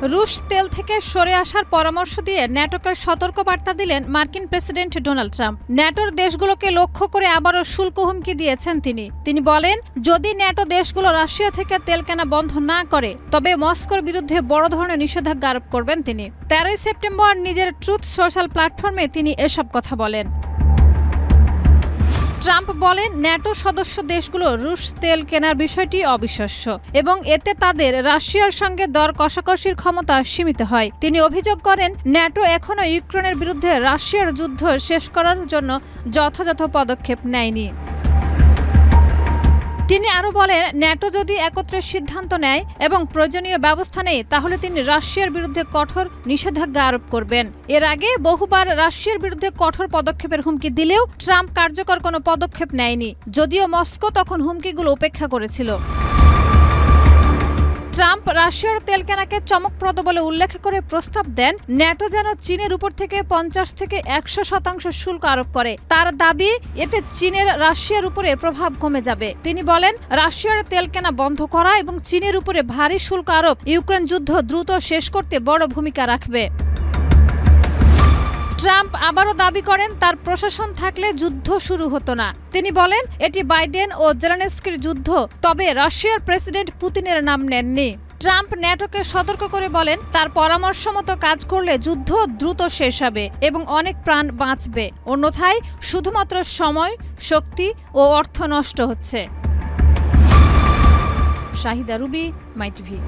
রুশ তেল থেকে সরে আসার পরামর্শ দিয়ে ন্যাটোকে সতর্কবার্তা দিলেন মার্কিন প্রেসিডেন্ট ডোনাল্ড ট্রাম্প। ন্যাটোর দেশগুলোকে লক্ষ্য করে আবারও শুল্ক হুমকি দিয়েছেন তিনি বলেন, যদি ন্যাটো দেশগুলো রাশিয়া থেকে তেল কেনা বন্ধ না করে তবে মস্কোর বিরুদ্ধে বড় ধরনের নিষেধাজ্ঞা আরোপ করবেন তিনি। 13 সেপ্টেম্বর নিজের ট্রুথ সোশ্যাল প্ল্যাটফর্মে তিনি এসব কথা বলেন। ট্রাম্প বলেন, ন্যাটো সদস্য দেশগুলো রুশ তেল কেনার বিষয়টি অবিশ্বাস্য এবং এতে তাদের রাশিয়ার সঙ্গে দর কষাকষির ক্ষমতা সীমিত হয়। তিনি অভিযোগ করেন, ন্যাটো এখনও ইউক্রেনের বিরুদ্ধে রাশিয়ার যুদ্ধ শেষ করার জন্য যথাযথ পদক্ষেপ নেয়নি। তিনি আরও বলেন, ন্যাটো যদি একত্রে সিদ্ধান্ত নেয় এবং প্রয়োজনীয় ব্যবস্থা নেয় তাহলে তিনি রাশিয়ার বিরুদ্ধে কঠোর নিষেধাজ্ঞা আরোপ করবেন। এর আগে বহুবার রাশিয়ার বিরুদ্ধে কঠোর পদক্ষেপের হুমকি দিলেও ট্রাম্প কার্যকর কোনো পদক্ষেপ নেয়নি, যদিও মস্কো তখন হুমকিগুলো উপেক্ষা করেছিল। ট্রাম্প রাশিয়ার তেল কেনাকে চমকপ্রদ বলে উল্লেখ করে প্রস্তাব দেন, ন্যাটো যেন চীনের উপর থেকে 50 থেকে 100% শুল্ক আরোপ করে। তার দাবি, এতে চীনের রাশিয়ার উপরে প্রভাব কমে যাবে। তিনি বলেন, রাশিয়ার তেল কেনা বন্ধ করা এবং চীনের উপরে ভারী শুল্ক আরোপ ইউক্রেন যুদ্ধ দ্রুত শেষ করতে বড় ভূমিকা রাখবে। ট্রাম্প আবারও দাবি করেন, তার প্রশাসন থাকলে যুদ্ধ শুরু হতো না। তিনি বলেন, এটি বাইডেন ও জেলেনস্কির যুদ্ধ, তবে রাশিয়ার প্রেসিডেন্ট পুতিনের নাম নেননি। ট্রাম্প ন্যাটোকে সতর্ক করে বলেন, তার পরামর্শ মতো কাজ করলে যুদ্ধ দ্রুত শেষ হবে এবং অনেক প্রাণ বাঁচবে, অন্যথায় শুধুমাত্র সময়, শক্তি ও অর্থ নষ্ট হচ্ছে। শাহিদা রুবি, মাই টিভি।